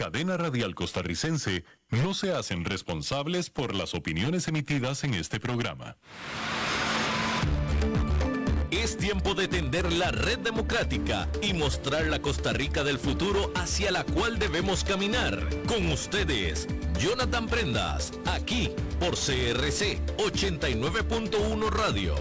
Cadena Radial Costarricense no se hacen responsables por las opiniones emitidas en este programa. Es tiempo de tender la red democrática y mostrar la Costa Rica del futuro hacia la cual debemos caminar. Con ustedes, Jonathan Prendas, aquí por CRC 89.1 Radio.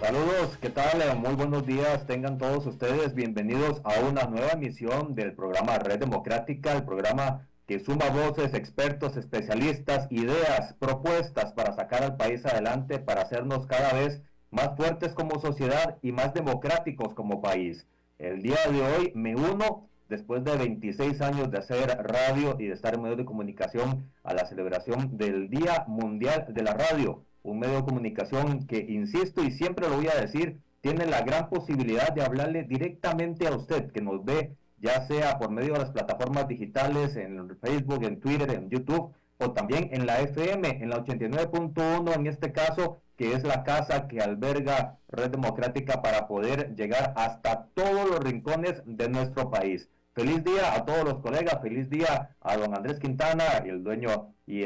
Saludos, ¿qué tal? Muy buenos días, tengan todos ustedes bienvenidos a una nueva emisión del programa Red Democrática, el programa que suma voces, expertos, especialistas, ideas, propuestas para sacar al país adelante, para hacernos cada vez más fuertes como sociedad y más democráticos como país. El día de hoy me uno, después de 26 años de hacer radio y de estar en medios de comunicación, a la celebración del Día Mundial de la Radio. Un medio de comunicación que, insisto y siempre lo voy a decir, tiene la gran posibilidad de hablarle directamente a usted que nos ve, ya sea por medio de las plataformas digitales, en Facebook, en Twitter, en YouTube, o también en la FM, en la 89.1 en este caso, que es la casa que alberga Red Democrática para poder llegar hasta todos los rincones de nuestro país. Feliz día a todos los colegas, feliz día a don Andrés Quintana, el dueño y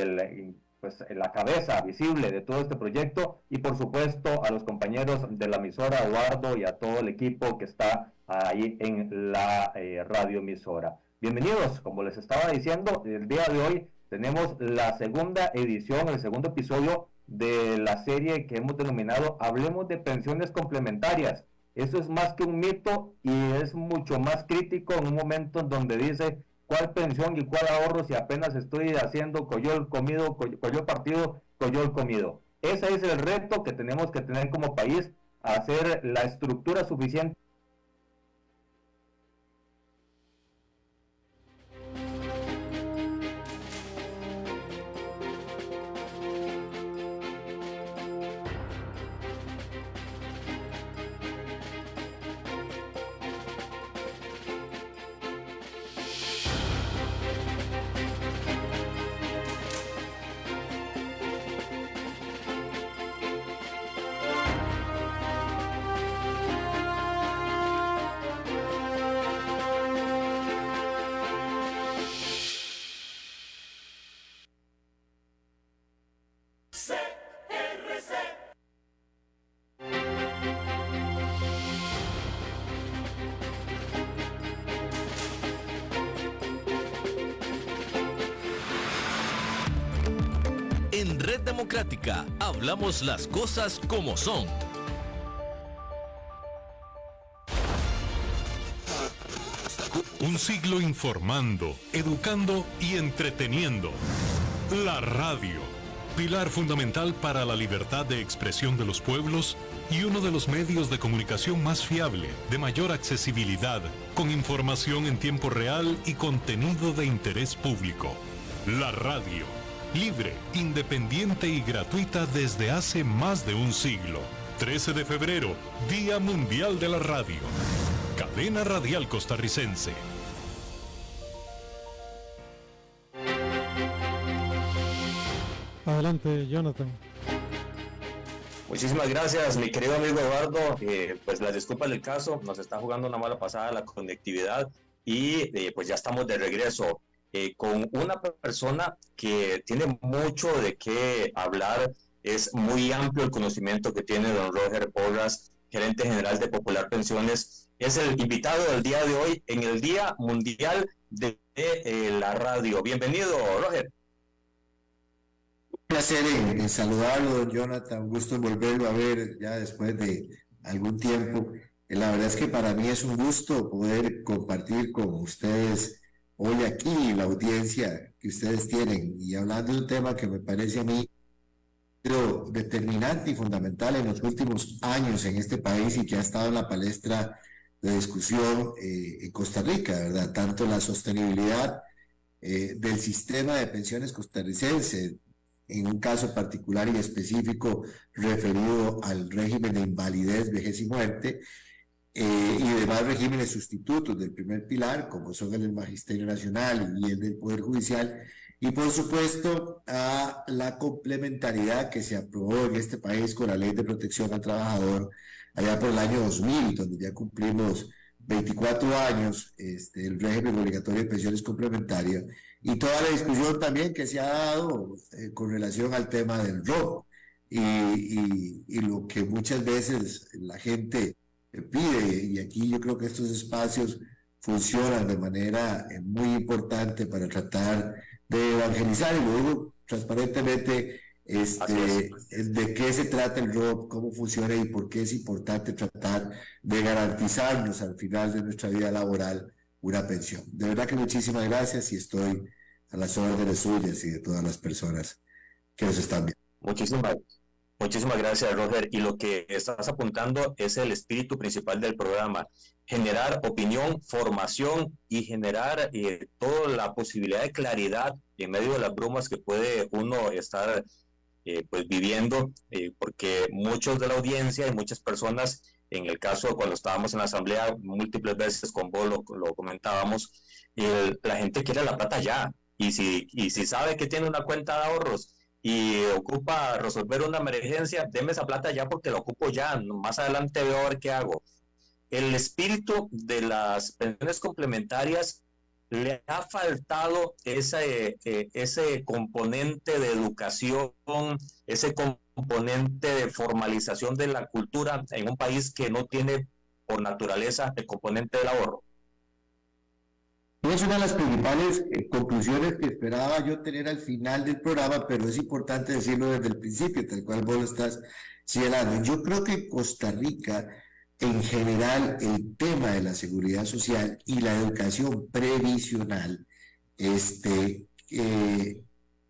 la cabeza visible de todo este proyecto, y por supuesto a los compañeros de la emisora, Eduardo, y a todo el equipo que está ahí en la radioemisora. Bienvenidos, como les estaba diciendo, el día de hoy tenemos la segunda edición, el segundo episodio de la serie que hemos denominado Hablemos de pensiones complementarias. Eso es más que un mito y es mucho más crítico en un momento en donde dice cuál pensión y cuál ahorro si apenas estoy haciendo coyol comido, coyol partido, coyol comido. Ese es el reto que tenemos que tener como país, hacer la estructura suficiente. En Red Democrática hablamos las cosas como son. Un siglo informando, educando y entreteniendo. La radio, pilar fundamental para la libertad de expresión de los pueblos y uno de los medios de comunicación más fiable, de mayor accesibilidad, con información en tiempo real y contenido de interés público. La radio, libre, independiente y gratuita desde hace más de un siglo. 13 de febrero, Día Mundial de la Radio. Cadena Radial Costarricense. Adelante, Jonathan. Muchísimas gracias, mi querido amigo Eduardo. Pues las disculpas del caso, nos está jugando una mala pasada la conectividad y pues ya estamos de regreso con una persona que tiene mucho de qué hablar. Es muy amplio el conocimiento que tiene don Roger Porras, gerente general de Popular Pensiones. Es el invitado del día de hoy en el Día Mundial de la Radio. Bienvenido, Roger. Un placer en saludarlo, Jonathan. Un gusto en volverlo a ver ya después de algún tiempo. La verdad es que para mí es un gusto poder compartir con ustedes hoy aquí la audiencia que ustedes tienen, y hablando de un tema que me parece a mí determinante y fundamental en los últimos años en este país y que ha estado en la palestra de discusión en Costa Rica, ¿verdad? Tanto la sostenibilidad del sistema de pensiones costarricense, en un caso particular y específico referido al régimen de invalidez, vejez y muerte, y demás regímenes sustitutos del primer pilar, como son el del Magisterio Nacional y el del Poder Judicial, y por supuesto a la complementariedad que se aprobó en este país con la Ley de Protección al Trabajador allá por el año 2000, donde ya cumplimos 24 años, el régimen obligatorio de pensiones complementarias, y toda la discusión también que se ha dado con relación al tema del ROP, y lo que muchas veces la gente pide, y aquí yo creo que estos espacios funcionan de manera muy importante para tratar de evangelizar, y luego transparentemente de qué se trata el ROP, cómo funciona y por qué es importante tratar de garantizarnos al final de nuestra vida laboral una pensión. De verdad que muchísimas gracias, y estoy a las órdenes suyas y de todas las personas que nos están viendo. Muchísimas gracias, Roger. Y lo que estás apuntando es el espíritu principal del programa: generar opinión, formación y generar toda la posibilidad de claridad en medio de las brumas que puede uno estar pues viviendo, porque muchos de la audiencia y muchas personas, en el caso cuando estábamos en la asamblea múltiples veces con vos lo comentábamos, la gente quiere la plata ya, y si sabe que tiene una cuenta de ahorros y ocupa resolver una emergencia, deme esa plata ya porque la ocupo ya, más adelante veo a ver qué hago. El espíritu de las pensiones complementarias le ha faltado ese componente de educación, ese componente de formalización de la cultura en un país que no tiene por naturaleza el componente del ahorro. Es una de las principales conclusiones que esperaba yo tener al final del programa, pero es importante decirlo desde el principio, tal cual vos lo estás señalando. Yo creo que en Costa Rica, en general, el tema de la seguridad social y la educación previsional es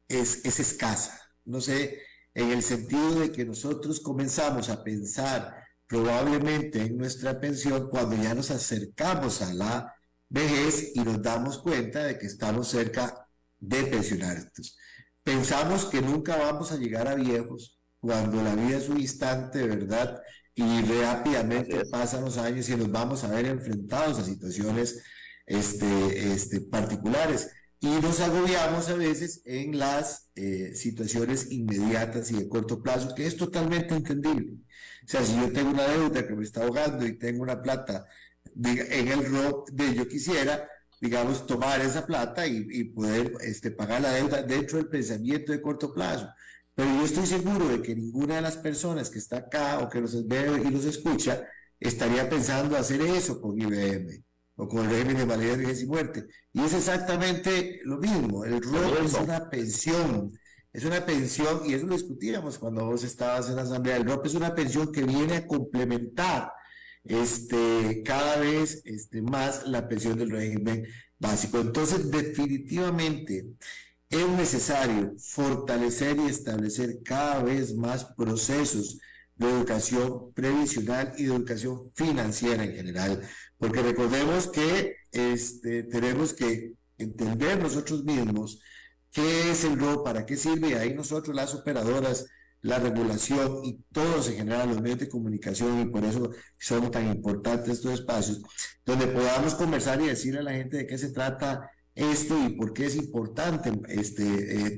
escasa. No sé, en el sentido de que nosotros comenzamos a pensar probablemente en nuestra pensión cuando ya nos acercamos a la vejez y nos damos cuenta de que estamos cerca de pensionarnos. Pensamos que nunca vamos a llegar a viejos cuando la vida es un instante, ¿verdad? Y rápidamente pasan los años y nos vamos a ver enfrentados a situaciones particulares. Y nos agobiamos a veces en las situaciones inmediatas y de corto plazo, que es totalmente entendible. O sea, si yo tengo una deuda que me está ahogando y tengo una plata en el ROP, yo quisiera, digamos, tomar esa plata y poder pagar la deuda dentro del pensamiento de corto plazo. Pero yo estoy seguro de que ninguna de las personas que está acá o que los ve y los escucha estaría pensando hacer eso con IBM o con el régimen de validez, vejez y muerte. Y es exactamente lo mismo. El ROP es una pensión, y eso lo discutíamos cuando vos estabas en la asamblea. El ROP es una pensión que viene a complementar cada vez más la pensión del régimen básico. Entonces, definitivamente es necesario fortalecer y establecer cada vez más procesos de educación previsional y de educación financiera en general, porque recordemos que tenemos que entender nosotros mismos qué es el ROP, para qué sirve, y ahí nosotros, las operadoras, la regulación y todos en general, los medios de comunicación, y por eso son tan importantes estos espacios, donde podamos conversar y decirle a la gente de qué se trata esto y por qué es importante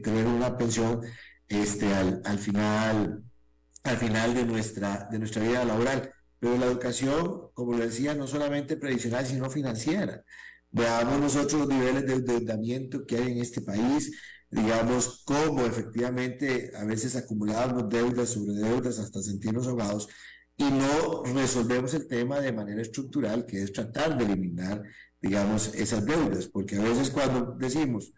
tener una pensión al final de nuestra vida laboral. Pero la educación, como lo decía, no solamente previsional, sino financiera. Veamos nosotros los niveles de endeudamiento que hay en este país, digamos, cómo efectivamente a veces acumulamos deudas sobre deudas hasta sentirnos ahogados, y no resolvemos el tema de manera estructural, que es tratar de eliminar, digamos, esas deudas, porque a veces cuando decimos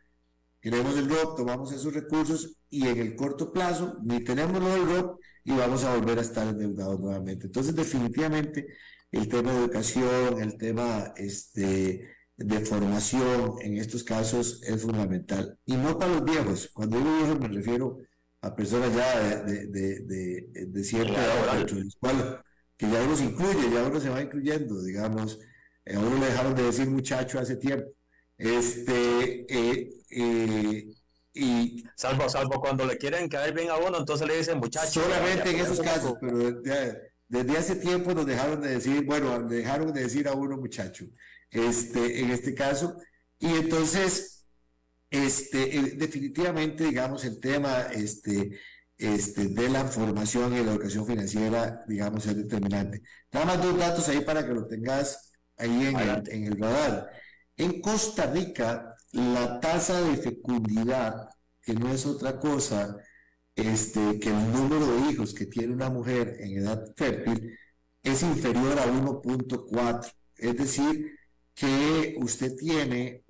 queremos el ROP, tomamos esos recursos y en el corto plazo ni tenemos lo del ROP y vamos a volver a estar endeudados nuevamente. Entonces, definitivamente, el tema de educación, el tema de formación en estos casos es fundamental. Y no para los viejos. Cuando digo viejos me refiero a personas ya de cierta edad, dentro de los cuales, que ya uno se incluye, ya uno se va incluyendo, digamos. A uno le dejaron de decir muchacho hace tiempo. Salvo cuando le quieren caer bien a uno, entonces le dicen muchacho. Solamente en esos casos, pero desde hace tiempo nos dejaron de decir, dejaron de decir a uno muchacho, en este caso. Y entonces, definitivamente, digamos, el tema de la formación y la educación financiera, digamos, es determinante. Nada más 2 datos ahí para que lo tengas ahí en el radar. En Costa Rica, la tasa de fecundidad, que no es otra cosa que el número de hijos que tiene una mujer en edad fértil, es inferior a 1.4. Es decir, que usted tiene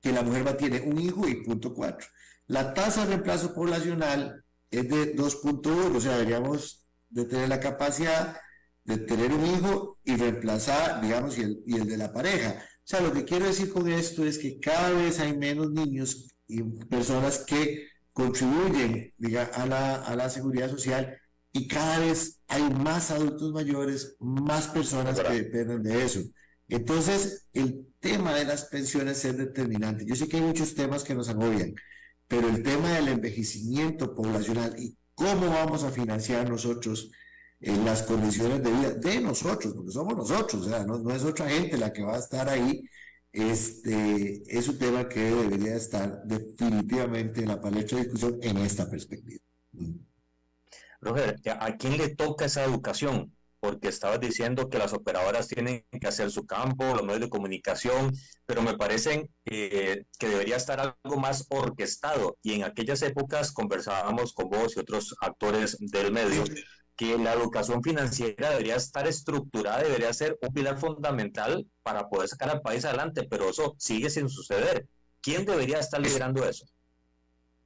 que la mujer tiene un hijo y 0.4. La tasa de reemplazo poblacional es de 2.1, o sea, deberíamos de tener la capacidad de tener un hijo y reemplazar, digamos, y el de la pareja. O sea, lo que quiero decir con esto es que cada vez hay menos niños y personas que contribuyen a la seguridad social, y cada vez hay más adultos mayores, más personas que dependen de eso. Entonces, el tema de las pensiones es determinante. Yo sé que hay muchos temas que nos agobian, pero el tema del envejecimiento poblacional y cómo vamos a financiar nosotros las condiciones de vida de nosotros, porque somos nosotros, o sea, no es otra gente la que va a estar ahí, es un tema que debería estar definitivamente en la palestra de discusión en esta perspectiva. Roger, ¿a quién le toca esa educación? Porque estabas diciendo que las operadoras tienen que hacer su campo, los medios de comunicación, pero me parecen que debería estar algo más orquestado. Y en aquellas épocas conversábamos con vos y otros actores del medio que la educación financiera debería estar estructurada, debería ser un pilar fundamental para poder sacar al país adelante, pero eso sigue sin suceder. ¿Quién debería estar liderando eso?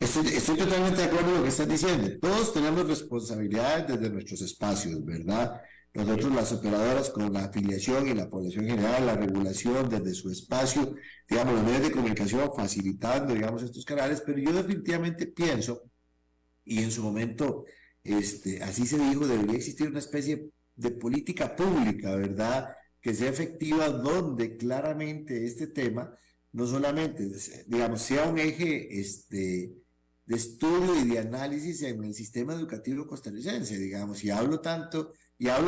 Estoy totalmente de acuerdo con lo que estás diciendo. Todos tenemos responsabilidades desde nuestros espacios, ¿verdad? Nosotros, las operadoras, con la afiliación y la población general, la regulación desde su espacio, digamos, los medios de comunicación facilitando, digamos, estos canales, pero yo definitivamente pienso, y en su momento así se dijo, debería existir una especie de política pública, ¿verdad?, que sea efectiva, donde claramente este tema no solamente, digamos, sea un eje de estudio y de análisis en el sistema educativo costarricense, digamos, y hablo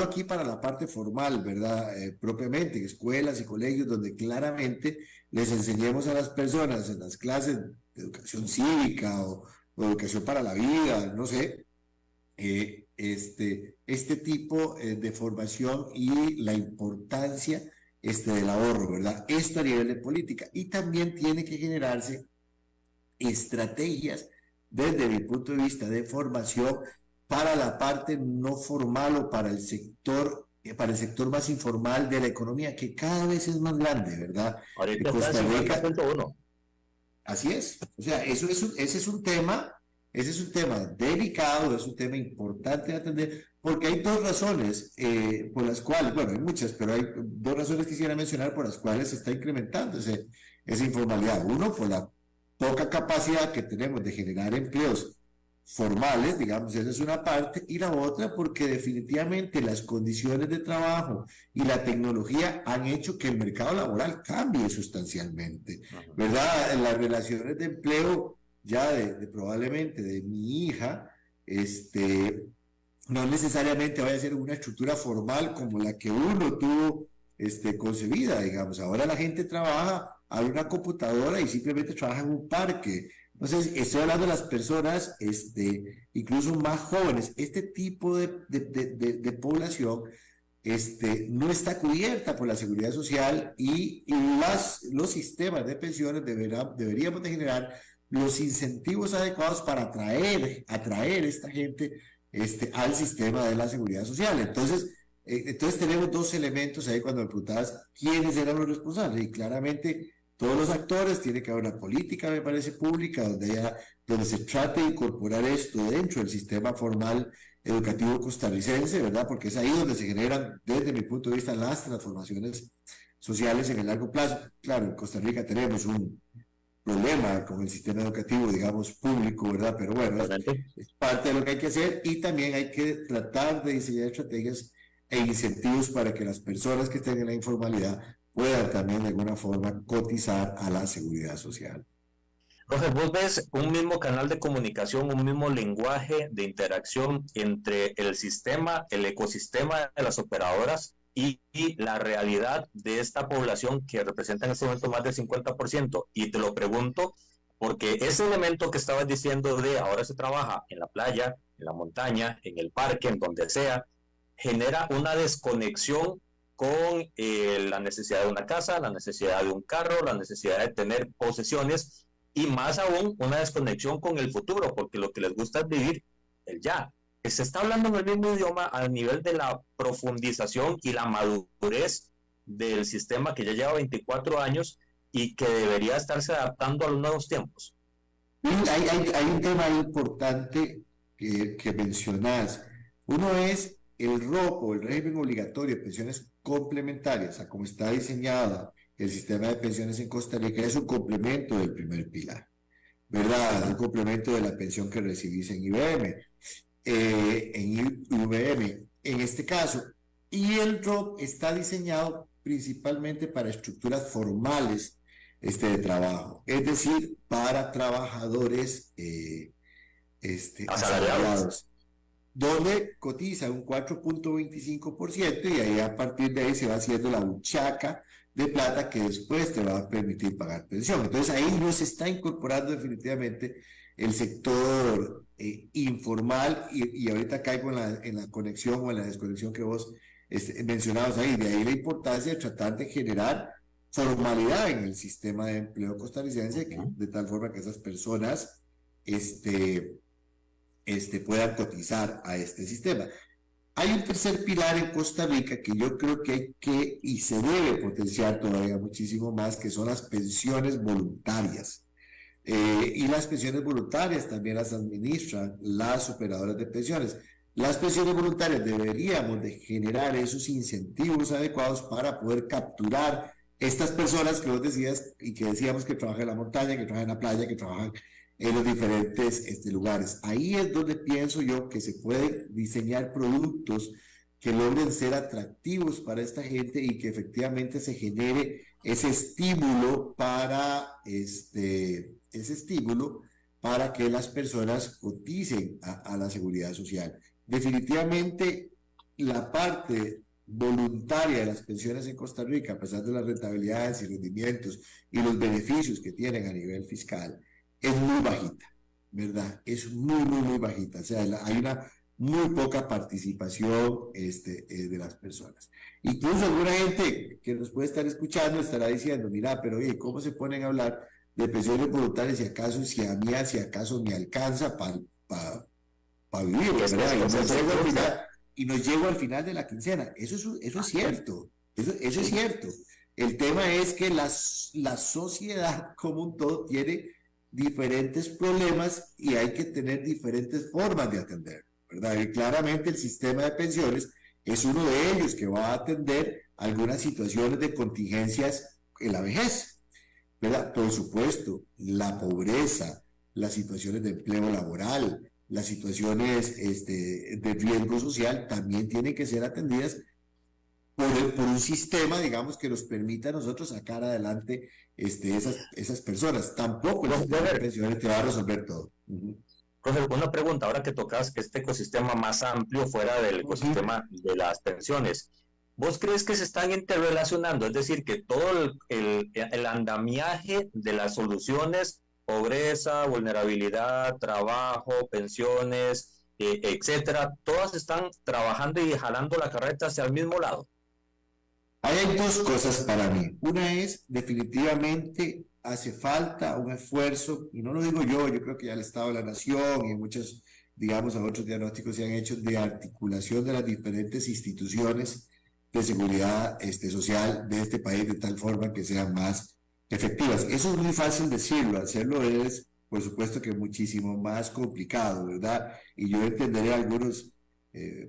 aquí para la parte formal, ¿verdad?, propiamente, en escuelas y colegios, donde claramente les enseñemos a las personas en las clases de educación cívica o educación para la vida, no sé, este tipo de formación y la importancia del ahorro, ¿verdad? Esto a nivel de política. Y también tiene que generarse estrategias desde mi punto de vista de formación para la parte no formal o para el sector más informal de la economía, que cada vez es más grande, ¿verdad? Ahorita Costa Rica. Así es. O sea, ese es un tema delicado, es un tema importante de atender, porque hay 2 razones por las cuales, bueno, hay muchas, pero hay 2 razones que quisiera mencionar por las cuales se está incrementando esa informalidad. Uno, por la poca capacidad que tenemos de generar empleos formales, digamos, esa es una parte, y la otra porque definitivamente las condiciones de trabajo y la tecnología han hecho que el mercado laboral cambie sustancialmente, ¿verdad? Las relaciones de empleo ya probablemente de mi hija, no necesariamente vaya a ser una estructura formal como la que uno tuvo concebida, digamos. Ahora la gente trabaja, abre una computadora y simplemente trabaja en un parque. Entonces, estoy hablando de las personas, incluso más jóvenes. Este tipo de población no está cubierta por la seguridad social, y los sistemas de pensiones deberíamos de generar los incentivos adecuados para atraer esta gente al sistema de la seguridad social. Entonces tenemos 2 elementos ahí cuando me preguntabas quiénes eran los responsables, y claramente todos los actores. Tiene que haber una política, me parece, pública, donde se trate de incorporar esto dentro del sistema formal educativo costarricense, ¿verdad? Porque es ahí donde se generan, desde mi punto de vista, las transformaciones sociales en el largo plazo. Claro, en Costa Rica tenemos un problema con el sistema educativo, digamos, público, ¿verdad? Pero bueno, es parte de lo que hay que hacer, y también hay que tratar de diseñar estrategias e incentivos para que las personas que estén en la informalidad puedan también de alguna forma cotizar a la seguridad social. Roger, vos ves un mismo canal de comunicación, un mismo lenguaje de interacción entre el sistema, el ecosistema de las operadoras y la realidad de esta población que representa en este momento más del 50%. Y te lo pregunto porque ese elemento que estabas diciendo de ahora se trabaja en la playa, en la montaña, en el parque, en donde sea, genera una desconexión con la necesidad de una casa, la necesidad de un carro, la necesidad de tener posesiones y más aún una desconexión con el futuro, porque lo que les gusta es vivir el ya. Se está hablando en el mismo idioma al nivel de la profundización y la madurez del sistema que ya lleva 24 años y que debería estarse adaptando a los nuevos tiempos. Hay un tema importante que mencionas. Uno es el ROP, el régimen obligatorio de pensiones complementarias, a como está diseñado el sistema de pensiones en Costa Rica, es un complemento del primer pilar, ¿verdad? Es un complemento de la pensión que recibís en IBM, en este caso. Y el ROP está diseñado principalmente para estructuras formales de trabajo, es decir, para trabajadores asalariados, donde cotiza un 4.25% y ahí a partir de ahí se va haciendo la buchaca de plata que después te va a permitir pagar pensión. Entonces ahí no se está incorporando definitivamente el sector informal y ahorita caigo en la conexión o en la desconexión que vos mencionabas ahí. De ahí la importancia de tratar de generar formalidad en el sistema de empleo costarricense, de tal forma que esas personas puedan cotizar a este sistema. Hay un tercer pilar en Costa Rica que yo creo que hay que y se debe potenciar todavía muchísimo más, que son las pensiones voluntarias. Y las pensiones voluntarias también las administran las operadoras de pensiones. Las pensiones voluntarias deberíamos de generar esos incentivos adecuados para poder capturar estas personas que vos decías y que decíamos que trabajan en la montaña, que trabajan en la playa, que trabajan en los diferentes lugares. Ahí es donde pienso yo que se pueden diseñar productos que logren ser atractivos para esta gente y que efectivamente se genere ese estímulo para que las personas coticen a la seguridad social. Definitivamente la parte voluntaria de las pensiones en Costa Rica, a pesar de las rentabilidades y rendimientos y los beneficios que tienen a nivel fiscal, es muy bajita, ¿verdad? Es muy bajita. O sea, hay una muy poca participación de las personas. Incluso alguna gente que nos puede estar escuchando estará diciendo, mira, pero oye, ¿cómo se ponen a hablar de pensiones voluntarias si acaso me alcanza para vivir, ¿verdad? Y no llego al final de la quincena? Eso es cierto, eso es cierto. El tema es que la sociedad como un todo tiene diferentes problemas y hay que tener diferentes formas de atender, ¿verdad? Y claramente el sistema de pensiones es uno de ellos que va a atender algunas situaciones de contingencias en la vejez, ¿verdad? Por supuesto, la pobreza, las situaciones de empleo laboral, las situaciones de riesgo social también tienen que ser atendidas por un sistema, digamos, que nos permita a nosotros sacar adelante esas personas. Tampoco el sistema de pensiones te va a resolver todo. Profe, una pregunta, ahora que tocas este ecosistema más amplio fuera del ecosistema de las pensiones, ¿vos crees que se están interrelacionando? Es decir, que todo el andamiaje de las soluciones, pobreza, vulnerabilidad, trabajo, pensiones, etcétera, todas están trabajando y jalando la carreta hacia el mismo lado? Hay dos cosas para mí. Una es, definitivamente, hace falta un esfuerzo, y no lo digo yo creo que ya el Estado de la Nación y muchos, digamos, otros diagnósticos se han hecho de articulación de las diferentes instituciones de seguridad social de este país de tal forma que sean más efectivas. Eso es muy fácil decirlo, hacerlo es, por supuesto, que muchísimo más complicado, ¿verdad? Y yo entenderé a algunas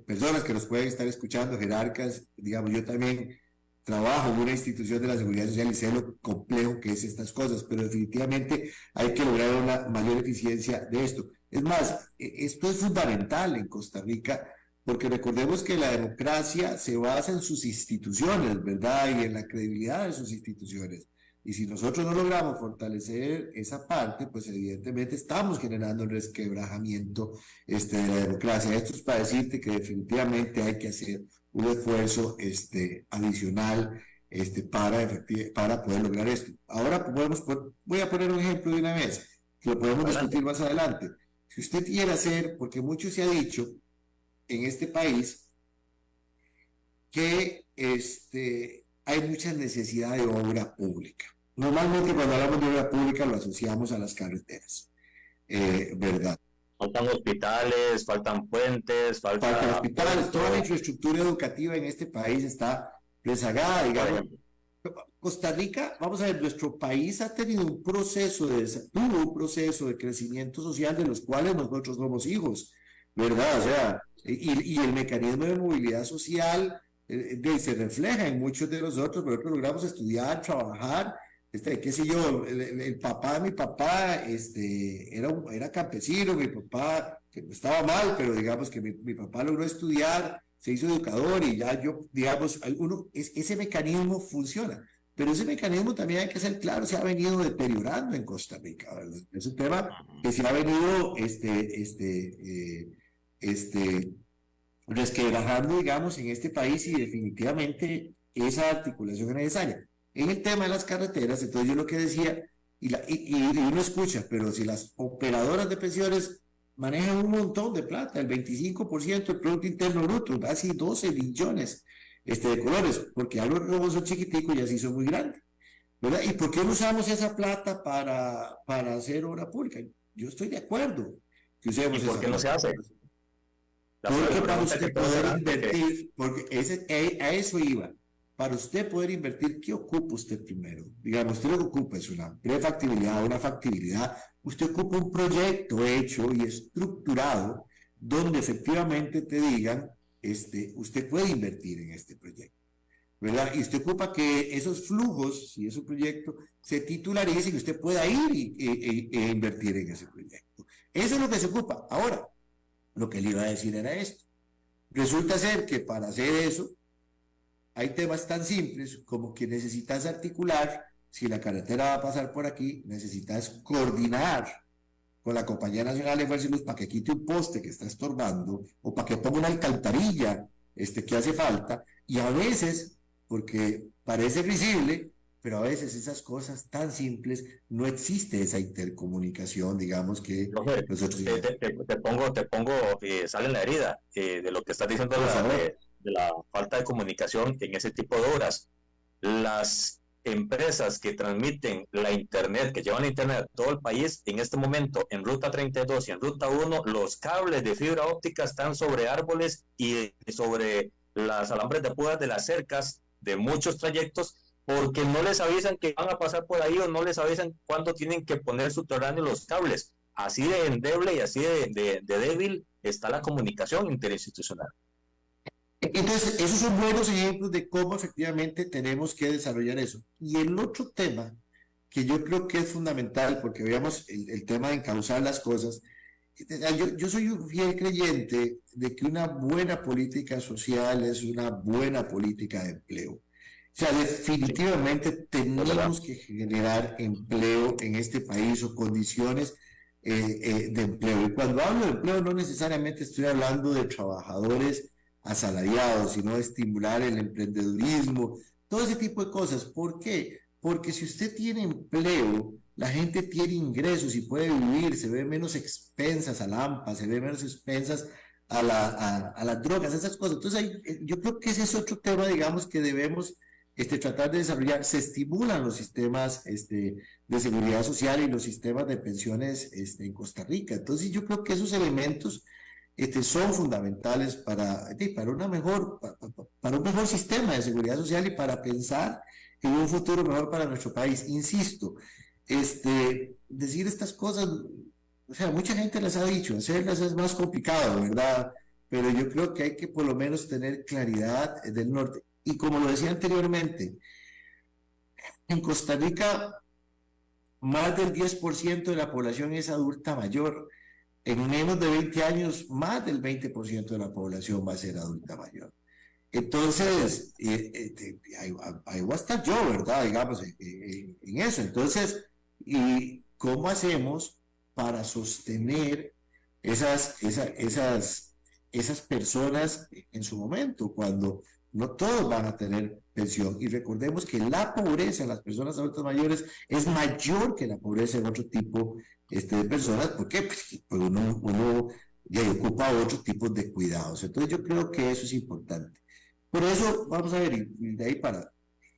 personas que nos pueden estar escuchando, jerarcas, digamos, yo también trabajo en una institución de la seguridad social y sé lo complejo que es estas cosas, pero definitivamente hay que lograr una mayor eficiencia de esto. Es más, esto es fundamental en Costa Rica, porque recordemos que la democracia se basa en sus instituciones, ¿verdad? Y en la credibilidad de sus instituciones. Y si nosotros no logramos fortalecer esa parte, pues evidentemente estamos generando un resquebrajamiento de la democracia. Esto es para decirte que definitivamente hay que hacer un esfuerzo adicional para poder lograr esto. Ahora voy a poner un ejemplo de una vez. que lo podemos Adelante. discutir más adelante. Si usted quiere hacer, porque mucho se ha dicho en este país que hay mucha necesidad de obra pública. Normalmente cuando hablamos de obra pública lo asociamos a las carreteras, ¿verdad? Faltan hospitales, faltan puentes, Faltan hospitales, toda la infraestructura educativa en este país está rezagada, digamos. Costa Rica, vamos a ver, nuestro país ha tenido tuvo un proceso de crecimiento social de los cuales nosotros somos hijos, ¿verdad? O sea, y el mecanismo de movilidad social se refleja en muchos de nosotros, pero nosotros logramos estudiar, trabajar, qué sé yo, el papá de mi papá era campesino, mi papá que estaba mal, pero digamos que mi papá logró estudiar, se hizo educador y ya digamos, ese mecanismo funciona. Pero ese mecanismo también hay que ser claro, se ha venido deteriorando en Costa Rica, ¿verdad? Es un tema que se ha venido resquebrajando, digamos, en este país y definitivamente esa articulación es necesaria. En el tema de las carreteras, entonces yo lo que decía, y uno escucha, pero si las operadoras de pensiones manejan un montón de plata, el 25% del Producto Interno Bruto, casi 12 billones de colores, porque algo como son chiquiticos y así son muy grandes, ¿verdad? ¿Y por qué no usamos esa plata para hacer obra pública? Yo estoy de acuerdo que usemos ¿Y por qué no se hace? Porque para usted poder invertir, porque a eso iba, para usted poder invertir, ¿qué ocupa usted primero? Digamos, usted lo que ocupa es una prefactibilidad, una factibilidad, usted ocupa un proyecto hecho y estructurado donde efectivamente te digan, usted puede invertir en este proyecto, ¿verdad? Y usted ocupa que esos flujos, si es un proyecto, se titularice y que usted pueda ir e invertir en ese proyecto. Eso es lo que se ocupa. Ahora, lo que le iba a decir era esto. Resulta ser que para hacer eso, hay temas tan simples como que necesitas articular, si la carretera va a pasar por aquí, necesitas coordinar con la Compañía Nacional de Fuerza y Luz para que quite un poste que está estorbando o para que ponga una alcantarilla que hace falta, y a veces, porque parece visible, pero a veces esas cosas tan simples no existe esa intercomunicación, digamos que Profe, nosotros... te pongo sal en la herida de lo que estás diciendo de la falta de comunicación en ese tipo de obras. Las empresas que transmiten la internet, que llevan la internet a todo el país, en este momento en Ruta 32 y en Ruta 1, los cables de fibra óptica están sobre árboles y sobre las alambres de púas de las cercas de muchos trayectos, porque no les avisan que van a pasar por ahí o no les avisan cuándo tienen que poner subterráneo los cables. Así de endeble y así de débil está la comunicación interinstitucional. Entonces, esos son buenos ejemplos de cómo efectivamente tenemos que desarrollar eso. Y el otro tema que yo creo que es fundamental, porque veamos el tema de encauzar las cosas, yo soy un fiel creyente de que una buena política social es una buena política de empleo. O sea, definitivamente tenemos que generar empleo en este país o condiciones de empleo. Y cuando hablo de empleo no necesariamente estoy hablando de trabajadores asalariados, sino estimular el emprendedurismo, todo ese tipo de cosas. ¿Por qué? Porque si usted tiene empleo, la gente tiene ingresos y puede vivir, se ve menos expensas al AMPA, se ve menos expensas a las drogas, esas cosas. Entonces, yo creo que ese es otro tema, digamos, que debemos tratar de desarrollar. Se estimulan los sistemas de seguridad social y los sistemas de pensiones en Costa Rica. Entonces, yo creo que esos elementos son fundamentales para un mejor sistema de seguridad social y para pensar en un futuro mejor para nuestro país. Insisto, decir estas cosas, o sea, mucha gente las ha dicho, hacerlas es más complicado, ¿verdad? Pero yo creo que hay que por lo menos tener claridad del norte. Y como lo decía anteriormente, en Costa Rica más del 10% de la población es adulta mayor. En menos de 20 años, más del 20% de la población va a ser adulta mayor. Entonces, ahí va a estar yo, ¿verdad? Digamos, en eso. Entonces, ¿y cómo hacemos para sostener esas personas en su momento? Cuando no todos van a tener pensión. Y recordemos que la pobreza en las personas adultas mayores es mayor que la pobreza en otro tipo de personas. ¿Por qué? Pues uno ya ocupa otros tipos de cuidados. Entonces yo creo que eso es importante. Por eso, vamos a ver, y de ahí para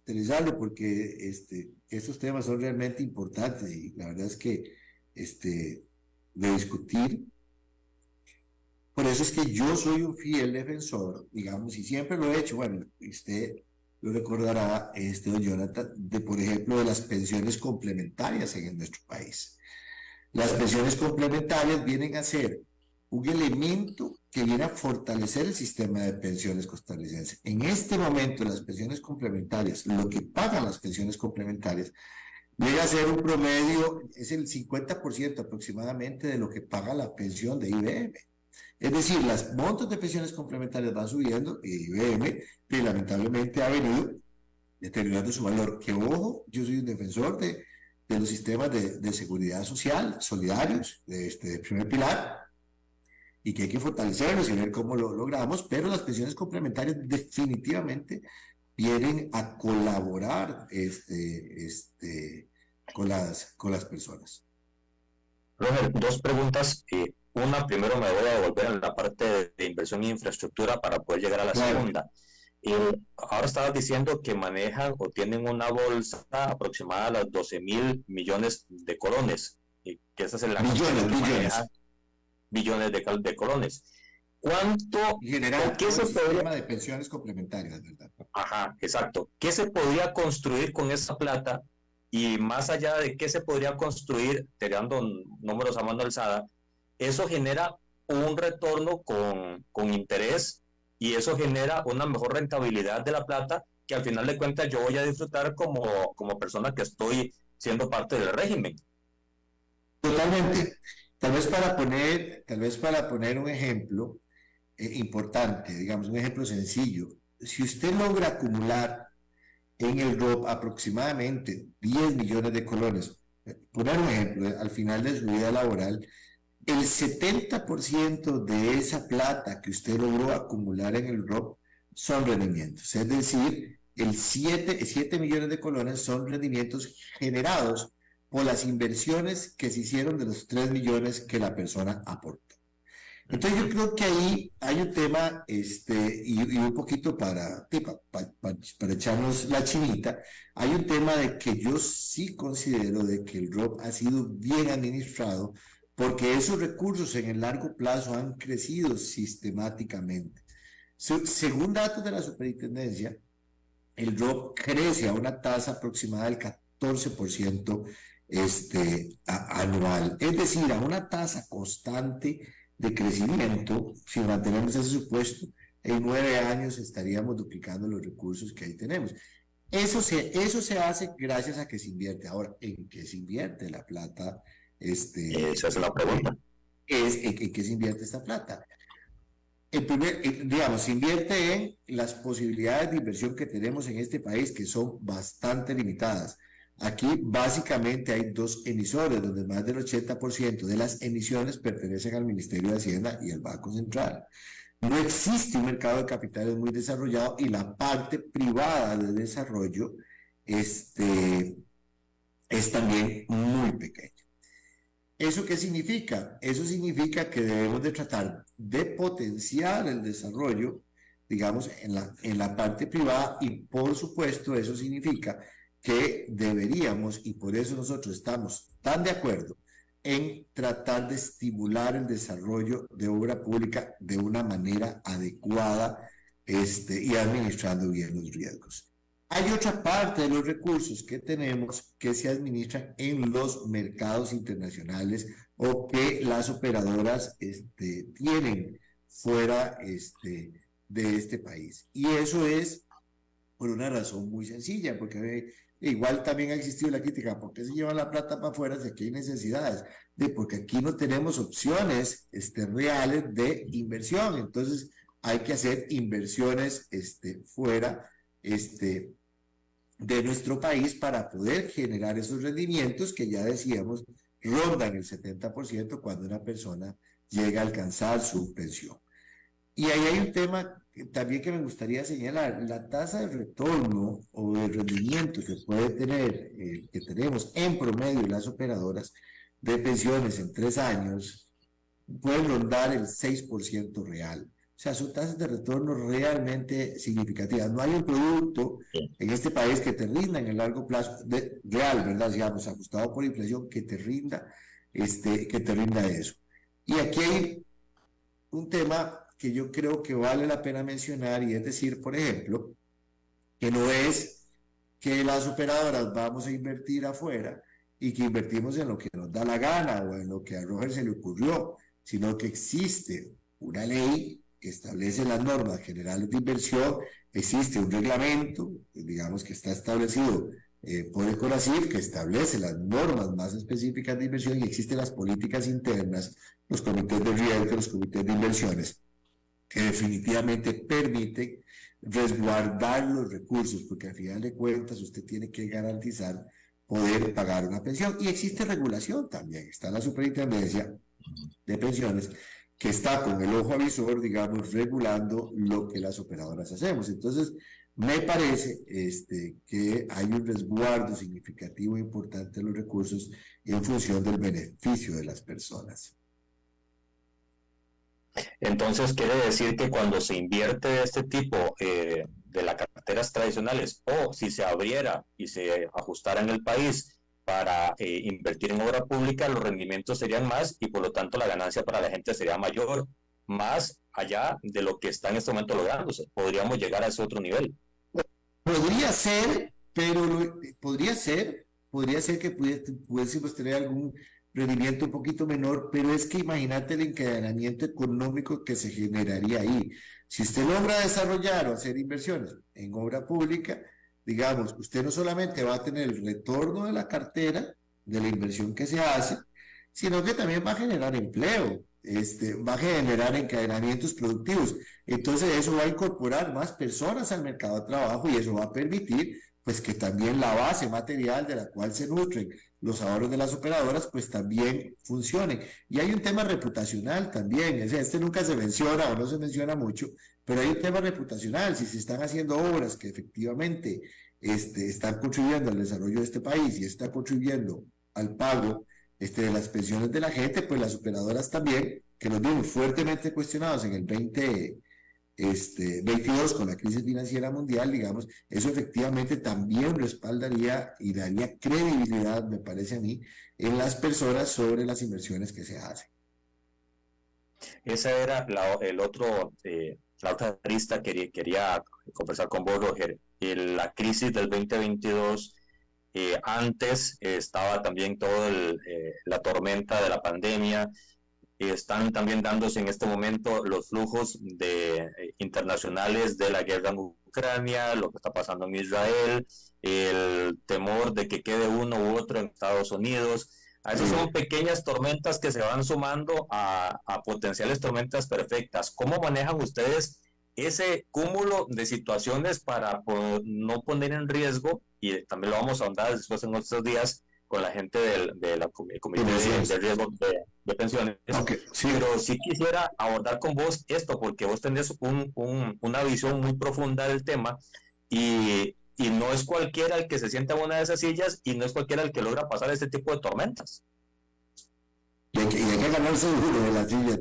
interesarlo, porque estos temas son realmente importantes y la verdad es que de discutir. Por eso es que yo soy un fiel defensor, digamos, y siempre lo he hecho. Bueno, usted lo recordará, don Jonathan, por ejemplo, de las pensiones complementarias en nuestro país. Las pensiones complementarias vienen a ser un elemento que viene a fortalecer el sistema de pensiones costarricense. En este momento, las pensiones complementarias, lo que pagan las pensiones complementarias, llega a ser un promedio, es el 50% aproximadamente de lo que paga la pensión de IBM. Es decir, las montos de pensiones complementarias van subiendo y IBM, que lamentablemente ha venido deteriorando su valor. Que ojo, yo soy un defensor de los sistemas de seguridad social solidarios, de primer pilar, y que hay que fortalecerlos y ver cómo lo logramos, pero las pensiones complementarias definitivamente vienen a colaborar con las personas. Roger, dos preguntas. Una, primero me voy a devolver a la parte de inversión en infraestructura para poder llegar a la segunda. Ahora estabas diciendo que manejan o tienen una bolsa aproximada a los 12.000 millones de colones, y que esa es la billones de colones. ¿Cuánto? General, ¿qué se sistema de pensiones complementarias, verdad? Ajá, exacto. ¿Qué se podría construir con esa plata? Y más allá de qué se podría construir, tirando números a mano alzada, eso genera un retorno con interés, y eso genera una mejor rentabilidad de la plata, que al final de cuentas yo voy a disfrutar como persona que estoy siendo parte del régimen. Totalmente. Tal vez para poner un ejemplo importante, digamos, un ejemplo sencillo. Si usted logra acumular en el ROP aproximadamente 10 millones de colones, poner un ejemplo, al final de su vida laboral, el 70% de esa plata que usted logró acumular en el ROP son rendimientos. Es decir, 7 millones de colones son rendimientos generados por las inversiones que se hicieron de los 3 millones que la persona aportó. Entonces yo creo que ahí hay un tema, y un poquito para echarnos la chinita, hay un tema de que yo sí considero de que el ROP ha sido bien administrado, porque esos recursos en el largo plazo han crecido sistemáticamente. Según datos de la superintendencia, el ROP crece a una tasa aproximada del 14% anual, es decir, a una tasa constante de crecimiento. Si mantenemos ese supuesto, en 9 años estaríamos duplicando los recursos que ahí tenemos. Eso se hace gracias a que se invierte. Ahora, ¿en qué se invierte la plata? Esa es la pregunta. ¿En qué se invierte esta plata? Digamos, se invierte en las posibilidades de inversión que tenemos en este país, que son bastante limitadas. Aquí básicamente hay 2 emisores, donde más del 80% de las emisiones pertenecen al Ministerio de Hacienda y al Banco Central. No existe un mercado de capitales muy desarrollado, y la parte privada de desarrollo es también muy pequeña. ¿Eso qué significa? Eso significa que debemos de tratar de potenciar el desarrollo, digamos, en la parte privada, y por supuesto eso significa que deberíamos, y por eso nosotros estamos tan de acuerdo en tratar de estimular el desarrollo de obra pública de una manera adecuada, y administrando bien los riesgos. Hay otra parte de los recursos que tenemos que se administran en los mercados internacionales, o que las operadoras tienen fuera de este país. Y eso es por una razón muy sencilla, porque igual también ha existido la crítica: ¿por qué se llevan la plata para afuera si aquí hay necesidades? Porque aquí no tenemos opciones reales de inversión. Entonces hay que hacer inversiones fuera de nuestro país para poder generar esos rendimientos que, ya decíamos, rondan el 70% cuando una persona llega a alcanzar su pensión. Y ahí hay un tema también que me gustaría señalar, la tasa de retorno o de rendimiento que puede tener, que tenemos en promedio las operadoras de pensiones en 3 años, pueden rondar el 6% real. O sea, son tasas de retorno realmente significativas. No hay un producto en este país que te rinda en el largo plazo, real, ¿verdad? Digamos, ajustado por inflación, que te rinda eso. Y aquí hay un tema que yo creo que vale la pena mencionar, y es decir, por ejemplo, que no es que las operadoras vamos a invertir afuera y que invertimos en lo que nos da la gana o en lo que a Roger se le ocurrió, sino que existe una ley que establece las normas generales de inversión, existe un reglamento, digamos, que está establecido por el CONACYT, que establece las normas más específicas de inversión, y existen las políticas internas, los comités de riesgo, los comités de inversiones, que definitivamente permiten resguardar los recursos, porque al final de cuentas usted tiene que garantizar poder pagar una pensión. Y existe regulación también, está la Superintendencia de Pensiones, que está con el ojo avisor, digamos, regulando lo que las operadoras hacemos. Entonces, me parece que hay un resguardo significativo e importante de los recursos en función del beneficio de las personas. Entonces, quiere decir que cuando se invierte de este tipo de las carteras tradicionales, o si se abriera y se ajustara en el país para invertir en obra pública, los rendimientos serían más y por lo tanto la ganancia para la gente sería mayor, más allá de lo que está en este momento lográndose. Podríamos llegar a ese otro nivel. Podría ser, pero podría ser que pudiésemos tener algún rendimiento un poquito menor, pero es que imagínate el encadenamiento económico que se generaría ahí. Si usted logra desarrollar o hacer inversiones en obra pública, digamos, usted no solamente va a tener el retorno de la cartera, de la inversión que se hace, sino que también va a generar empleo, va a generar encadenamientos productivos. Entonces eso va a incorporar más personas al mercado de trabajo, y eso va a permitir pues que también la base material de la cual se nutren los ahorros de las operadoras pues también funcione. Y hay un tema reputacional también, o sea, nunca se menciona o no se menciona mucho, pero hay un tema reputacional. Si se están haciendo obras que efectivamente están contribuyendo al desarrollo de este país y están contribuyendo al pago de las pensiones de la gente, pues las operadoras también, que nos vimos fuertemente cuestionados en el 2022 con la crisis financiera mundial, digamos, eso efectivamente también respaldaría y daría credibilidad, me parece a mí, en las personas sobre las inversiones que se hacen. Esa era la otra arista que quería conversar con vos, Roger. La crisis del 2022, antes estaba también toda la tormenta de la pandemia. Están también dándose en este momento los flujos internacionales de la guerra en Ucrania, lo que está pasando en Israel, el temor de que quede uno u otro en Estados Unidos. Esas son pequeñas tormentas que se van sumando a potenciales tormentas perfectas. ¿Cómo manejan ustedes ese cúmulo de situaciones para no poner en riesgo? Y también lo vamos a ahondar después en otros días con la gente de la Comité de Riesgo de Pensiones. Okay, sí. Pero sí quisiera abordar con vos esto, porque vos tenés una visión muy profunda del tema, y no es cualquiera el que se sienta en una de esas sillas, y no es cualquiera el que logra pasar este tipo de tormentas. Y hay que ganarse duro de la silla,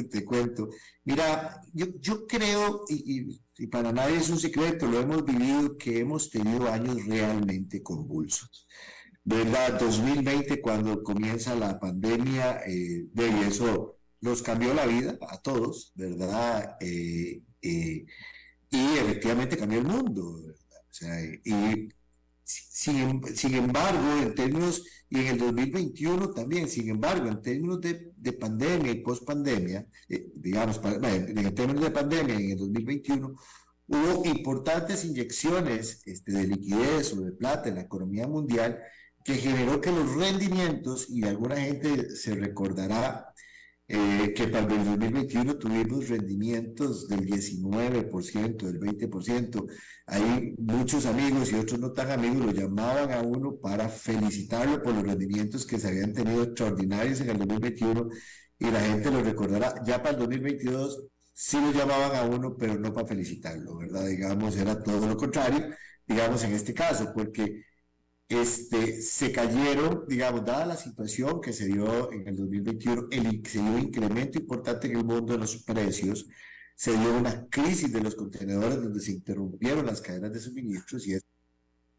te cuento. Mira, yo creo, y para nadie es un secreto, lo hemos vivido, que hemos tenido años realmente convulsos. ¿Verdad? 2020, cuando comienza la pandemia, y eso nos cambió la vida a todos, ¿verdad? Y efectivamente cambió el mundo, ¿verdad? O sea, y sin embargo, en términos, y en el 2021 también, sin embargo, en términos de pandemia y post-pandemia, digamos, en términos de pandemia, en el 2021, hubo importantes inyecciones de liquidez o de plata en la economía mundial, que generó que los rendimientos, y alguna gente se recordará que para el 2021 tuvimos rendimientos del 19%, del 20%. Hay muchos amigos y otros no tan amigos lo llamaban a uno para felicitarlo por los rendimientos que se habían tenido extraordinarios en el 2021, y la gente lo recordará. Ya para el 2022 sí lo llamaban a uno, pero no para felicitarlo, ¿verdad? Digamos, era todo lo contrario, digamos, en este caso, porque se cayeron, digamos, dada la situación que se dio en el 2021, se dio un incremento importante en el mundo de los precios, se dio una crisis de los contenedores donde se interrumpieron las cadenas de suministros y eso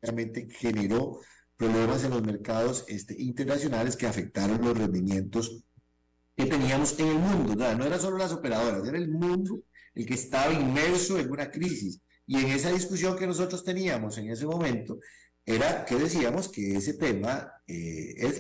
realmente generó problemas en los mercados internacionales que afectaron los rendimientos que teníamos en el mundo, ¿verdad? No era solo las operadoras, era el mundo el que estaba inmerso en una crisis. Y en esa discusión que nosotros teníamos en ese momento, era que decíamos que ese tema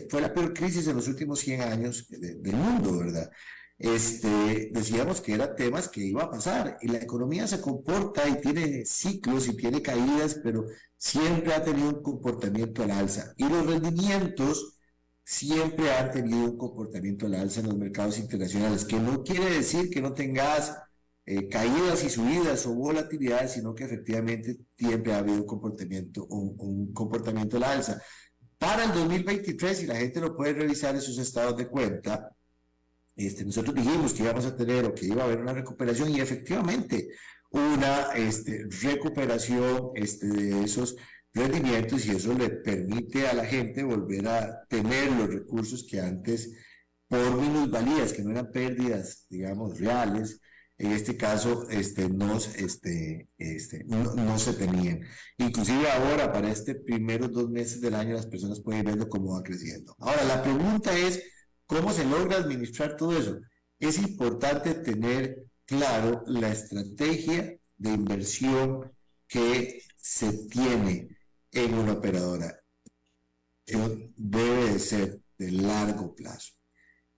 fue la peor crisis en los últimos 100 años del mundo, ¿verdad? Decíamos que eran temas que iba a pasar y la economía se comporta y tiene ciclos y tiene caídas, pero siempre ha tenido un comportamiento al alza y los rendimientos siempre han tenido un comportamiento al alza en los mercados internacionales, que no quiere decir que no tengas caídas y subidas o volatilidades, sino que efectivamente siempre ha habido un comportamiento al alza. Para el 2023, y la gente lo puede revisar en sus estados de cuenta, nosotros dijimos que íbamos a tener o que iba a haber una recuperación y efectivamente una recuperación de esos rendimientos y eso le permite a la gente volver a tener los recursos que antes por minusvalías, que no eran pérdidas, digamos, reales, en este caso no se tenían. Inclusive ahora, para primeros 2 meses del año, las personas pueden ir viendo cómo va creciendo. Ahora, la pregunta es, ¿cómo se logra administrar todo eso? Es importante tener claro la estrategia de inversión que se tiene en una operadora. Debe de ser de largo plazo.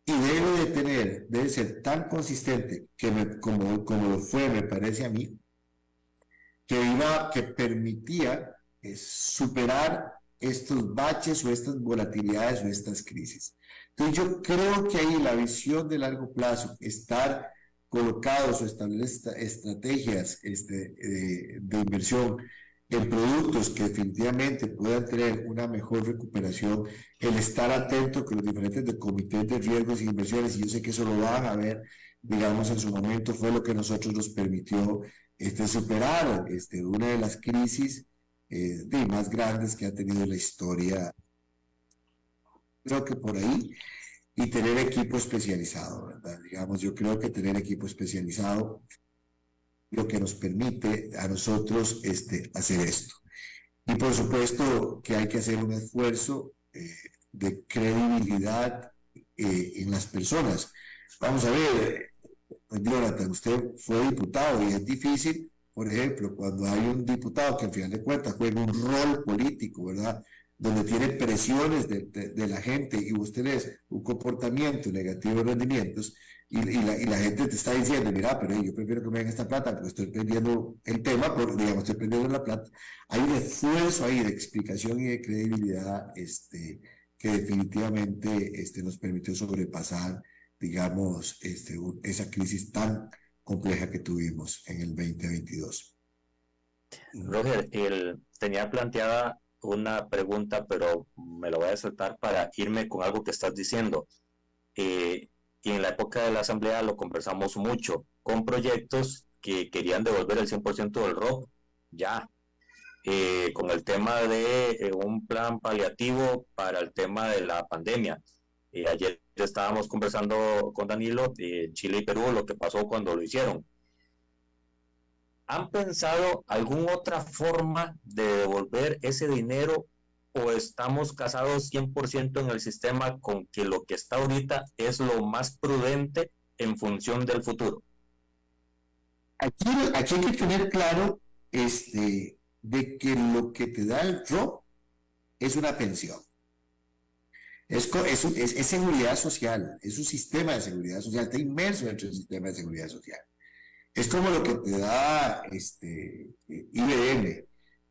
Y debe ser tan consistente como lo fue, me parece a mí, que permitía superar estos baches o estas volatilidades o estas crisis. Entonces yo creo que ahí la visión de largo plazo, estar colocados o establecer estrategias de inversión en productos que definitivamente puedan tener una mejor recuperación, el estar atento con los diferentes comités de riesgos y inversiones, y yo sé que eso lo van a ver, digamos, en su momento, fue lo que nosotros nos permitió superar una de las crisis más grandes que ha tenido la historia. Creo que por ahí, y tener equipo especializado, ¿verdad? Digamos, yo creo que tener equipo especializado lo que nos permite a nosotros hacer esto. Y por supuesto que hay que hacer un esfuerzo de credibilidad en las personas. Vamos a ver, Jonathan, usted fue diputado y es difícil, por ejemplo, cuando hay un diputado que al final de cuentas juega un rol político, ¿verdad?, donde tiene presiones de la gente y vos tenés un comportamiento negativo de rendimientos y la gente te está diciendo, mira, pero yo prefiero que me den esta plata porque estoy perdiendo el tema, digamos, estoy perdiendo la plata. Hay un esfuerzo ahí de explicación y de credibilidad que definitivamente nos permitió sobrepasar, digamos, esa crisis tan compleja que tuvimos en el 2022. Roger, tenía planteada una pregunta, pero me lo voy a saltar para irme con algo que estás diciendo. Y en la época de la asamblea lo conversamos mucho, con proyectos que querían devolver el 100% del ROP, ya, con el tema de un plan paliativo para el tema de la pandemia. Ayer estábamos conversando con Danilo de Chile y Perú, lo que pasó cuando lo hicieron. ¿Han pensado alguna otra forma de devolver ese dinero o estamos casados 100% en el sistema con que lo que está ahorita es lo más prudente en función del futuro? Aquí hay que tener claro de que lo que te da el ROP es una pensión. Es seguridad social, es un sistema de seguridad social, está inmerso dentro del sistema de seguridad social. Es como lo que te da IBM,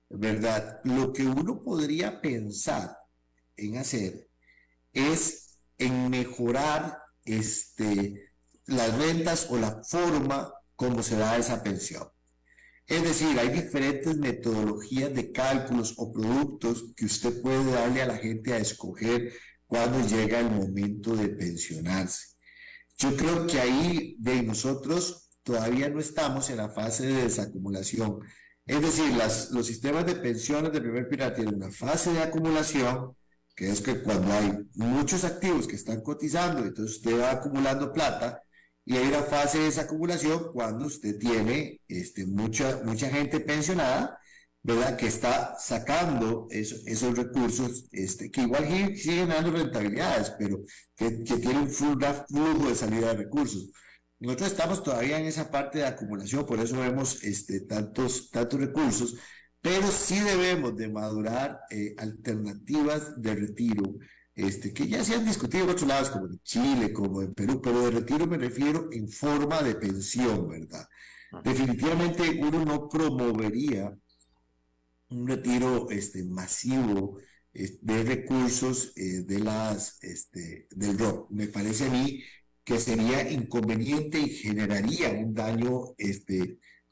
¿verdad? Lo que uno podría pensar en hacer es en mejorar las rentas o la forma como se da esa pensión. Es decir, hay diferentes metodologías de cálculos o productos que usted puede darle a la gente a escoger cuando llega el momento de pensionarse. Yo creo que ahí de nosotros todavía no estamos en la fase de desacumulación. Es decir, los sistemas de pensiones de primer pilar tienen una fase de acumulación, que es que cuando hay muchos activos que están cotizando, entonces usted va acumulando plata, y hay una fase de desacumulación cuando usted tiene mucha gente pensionada, ¿verdad? Que está sacando esos recursos, que igual siguen dando rentabilidades, pero que tienen un flujo de salida de recursos. Nosotros estamos todavía en esa parte de acumulación, por eso vemos tantos recursos, pero sí debemos de madurar alternativas de retiro, que ya se han discutido en otros lados, como en Chile, como en Perú, pero de retiro me refiero en forma de pensión, ¿verdad? Definitivamente uno no promovería un retiro masivo de recursos del ROC. Me parece a mí que sería inconveniente y generaría un daño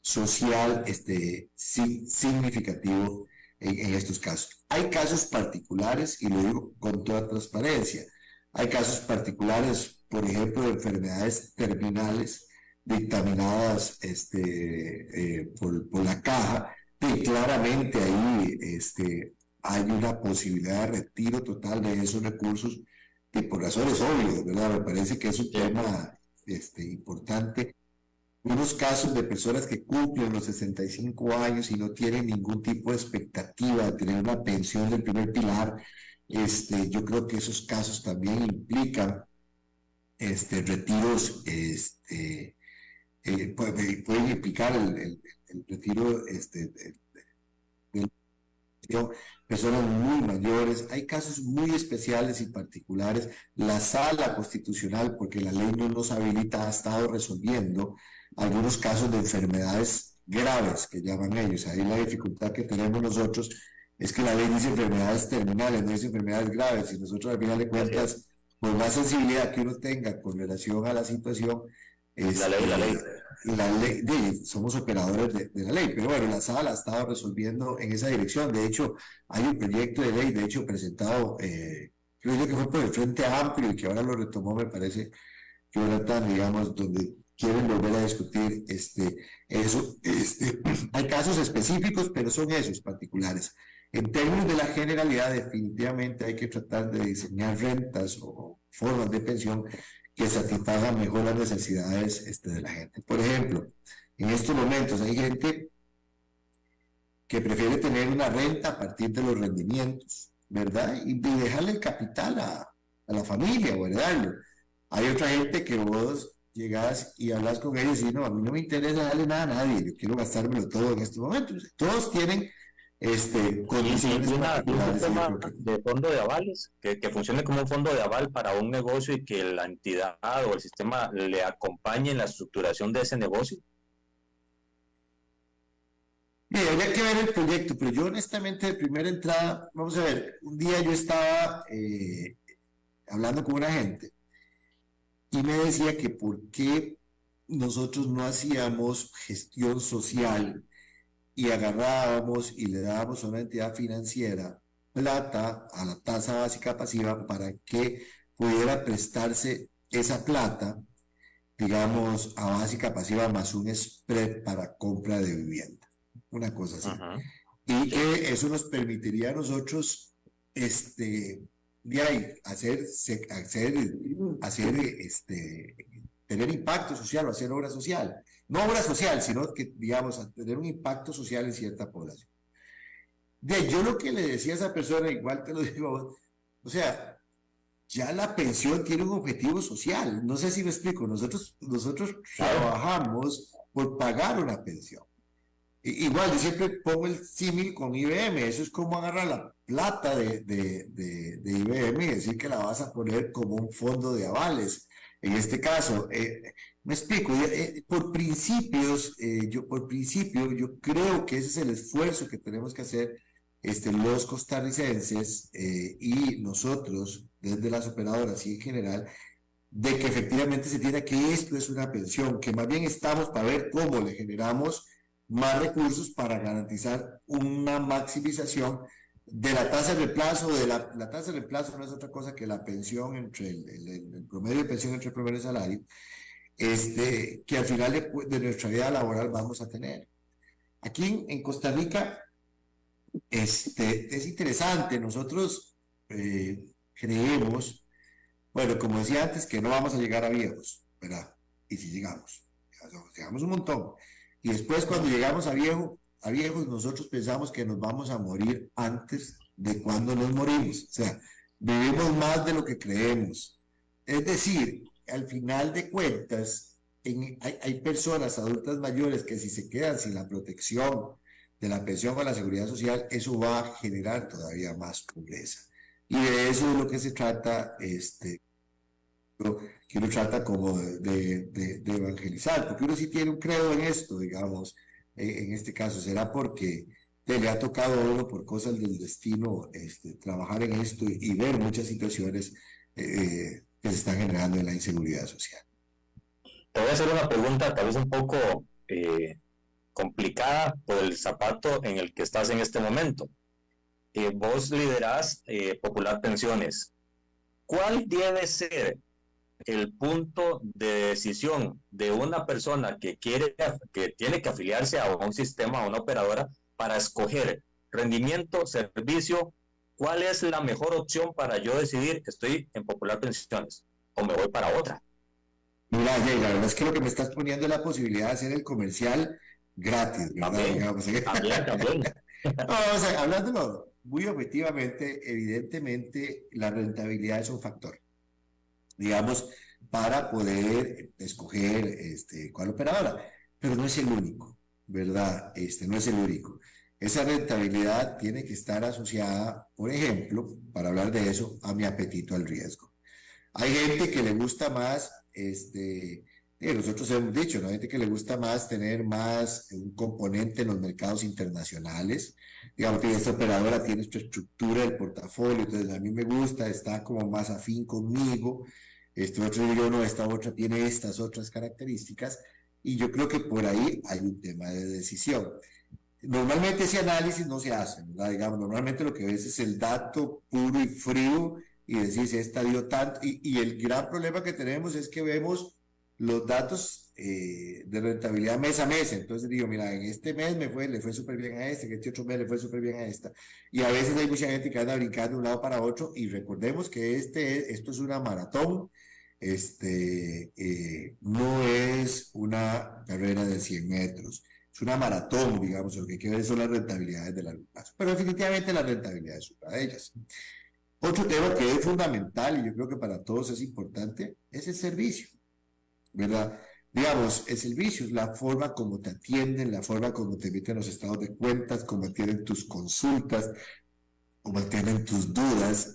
social significativo en estos casos. Hay casos particulares, y lo digo con toda transparencia, hay casos particulares, por ejemplo, de enfermedades terminales dictaminadas por la caja, y claramente ahí hay una posibilidad de retiro total de esos recursos, y por razones obvias, ¿verdad? Me parece que es un tema importante. Unos casos de personas que cumplen los 65 años y no tienen ningún tipo de expectativa de tener una pensión del primer pilar, yo creo que esos casos también implican retiros, pueden implicar el retiro personas muy mayores. Hay casos muy especiales y particulares. La sala constitucional, porque la ley no nos habilita, ha estado resolviendo algunos casos de enfermedades graves, que llaman ellos. Ahí la dificultad que tenemos nosotros es que la ley dice enfermedades terminales, no dice enfermedades graves, y nosotros al final de cuentas, por más sensibilidad que uno tenga con relación a la situación, la ley, somos operadores de la ley, pero bueno, la sala ha estado resolviendo en esa dirección. De hecho, hay un proyecto de ley, de hecho, presentado, creo yo que fue por el Frente Amplio y que ahora lo retomó, me parece, que ahora están, digamos, donde quieren volver a discutir eso. Hay casos específicos, pero son esos particulares. En términos de la generalidad, definitivamente hay que tratar de diseñar rentas o formas de pensión que satisfagan mejor las necesidades de la gente. Por ejemplo, en estos momentos hay gente que prefiere tener una renta a partir de los rendimientos, ¿verdad? Y dejarle el capital a la familia o heredarlo. Hay otra gente que vos llegás y hablas con ellos y no, a mí no me interesa darle nada a nadie, yo quiero gastármelo todo en estos momentos. Todos tienen condiciones particulares. Un tema de fondo de avales, que funcione como un fondo de aval para un negocio y que la entidad o el sistema le acompañe en la estructuración de ese negocio. Mira, habría que ver el proyecto, pero yo honestamente de primera entrada, vamos a ver, un día yo estaba hablando con una gente y me decía que por qué nosotros no hacíamos gestión social y agarrábamos y le dábamos a una entidad financiera plata a la tasa básica pasiva para que pudiera prestarse esa plata, digamos, a básica pasiva más un spread para compra de vivienda. Una cosa así. Y que eso nos permitiría a nosotros tener impacto social o hacer obra social. No obra social, sino que, digamos, tener un impacto social en cierta población. Yo lo que le decía a esa persona, igual te lo digo a vos, o sea, ya la pensión tiene un objetivo social. No sé si me explico. Nosotros trabajamos por pagar una pensión. Igual, yo siempre pongo el símil con IBM. Eso es como agarrar la plata de IBM y decir que la vas a poner como un fondo de avales. En este caso, me explico, por principio, yo creo que ese es el esfuerzo que tenemos que hacer los costarricenses y nosotros, desde las operadoras y en general, de que efectivamente se entienda que esto es una pensión, que más bien estamos para ver cómo le generamos más recursos para garantizar una maximización de la tasa de reemplazo. La tasa de reemplazo no es otra cosa que la pensión entre el promedio de pensión entre el promedio de salario, que al final de nuestra vida laboral vamos a tener. Aquí en Costa Rica es interesante, nosotros creemos, bueno, como decía antes, que no vamos a llegar a viejos, ¿verdad? Y si llegamos un montón. Y después cuando llegamos a viejos, nosotros pensamos que nos vamos a morir antes de cuando nos morimos. O sea, vivimos más de lo que creemos. Es decir, al final de cuentas, hay personas adultas mayores que si se quedan sin la protección de la pensión o la seguridad social, eso va a generar todavía más pobreza. Y de eso es lo que se trata, que uno trata como de evangelizar, porque uno sí tiene un credo en esto, digamos, en este caso, será porque le ha tocado a uno por cosas del destino trabajar en esto y ver muchas situaciones que se están generando en la inseguridad social. Te voy a hacer una pregunta tal vez un poco complicada por el zapato en el que estás en este momento. Vos liderás Popular Pensiones. ¿Cuál debe ser el punto de decisión de una persona que tiene que afiliarse a un sistema, a una operadora, para escoger rendimiento, servicio? ¿Cuál es la mejor opción para yo decidir que estoy en Popular Pensiones o me voy para otra? Mira, Jay, la verdad es que lo que me estás poniendo es la posibilidad de hacer el comercial gratis, ¿verdad? También. No, o sea, hablándolo muy objetivamente, evidentemente la rentabilidad es un factor, digamos, para poder escoger cuál operadora, pero no es el único, ¿verdad? No es el único. Esa rentabilidad tiene que estar asociada, por ejemplo, para hablar de eso, a mi apetito al riesgo. Hay gente que le gusta más, nosotros hemos dicho, ¿no? Hay gente que le gusta más tener más un componente en los mercados internacionales. Digamos que esta operadora tiene esta estructura del portafolio, entonces a mí me gusta, está como más afín conmigo. Otro digo, no, esta otra tiene estas otras características, y yo creo que por ahí hay un tema de decisión. Normalmente ese análisis no se hace, ¿verdad? Digamos, normalmente lo que ves es el dato puro y frío y decís, esta dio tanto, y el gran problema que tenemos es que vemos los datos de rentabilidad mes a mes. Entonces digo, mira, en este mes le fue súper bien a en este otro mes le fue súper bien a esta, y a veces hay mucha gente que anda brincando de un lado para otro, y recordemos que esto es una maratón, no es una carrera de 100 metros, es una maratón, digamos. Lo que hay que ver son las rentabilidades de largo plazo, pero definitivamente la rentabilidad es una de ellas. Otro tema que es fundamental, y yo creo que para todos es importante, es el servicio, ¿verdad? Digamos, el servicio es la forma como te atienden, la forma como te emiten los estados de cuentas, como atienden tus consultas, como atienden tus dudas,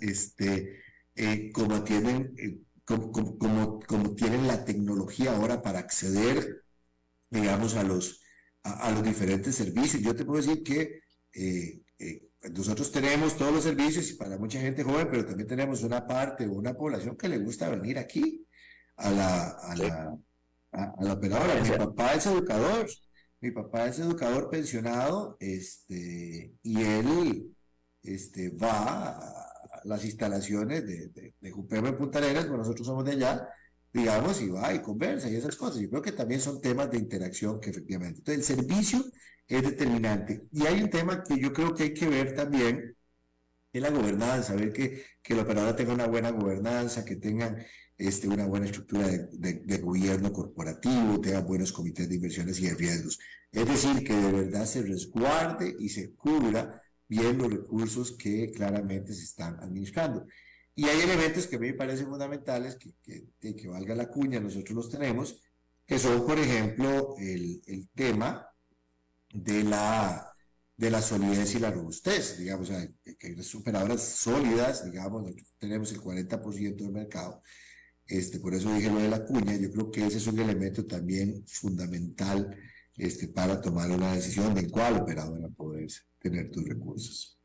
como atienden, como tienen la tecnología ahora para acceder, digamos, a los diferentes servicios. Yo te puedo decir que nosotros tenemos todos los servicios, y para mucha gente joven, pero también tenemos una parte o una población que le gusta venir aquí a la operadora. Mi papá es educador pensionado, y él va a las instalaciones de Jupema en Punta Arenas, pues nosotros somos de allá, digamos, y va y conversa y esas cosas. Yo creo que también son temas de interacción que efectivamente. Entonces, el servicio es determinante. Y hay un tema que yo creo que hay que ver también, es la gobernanza, ver que la operadora tenga una buena gobernanza, que tengan una buena estructura de gobierno corporativo, tenga buenos comités de inversiones y de riesgos. Es decir, que de verdad se resguarde y se cubra bien los recursos que claramente se están administrando. Y hay elementos que a mí me parecen fundamentales, que valga la cuña, nosotros los tenemos, que son, por ejemplo, el tema de la solidez y la robustez, digamos, que las operadoras sólidas, digamos, nosotros tenemos el 40% del mercado, por eso dije lo de la cuña. Yo creo que ese es un elemento también fundamental para tomar una decisión de cuál operadora poder tener tus recursos.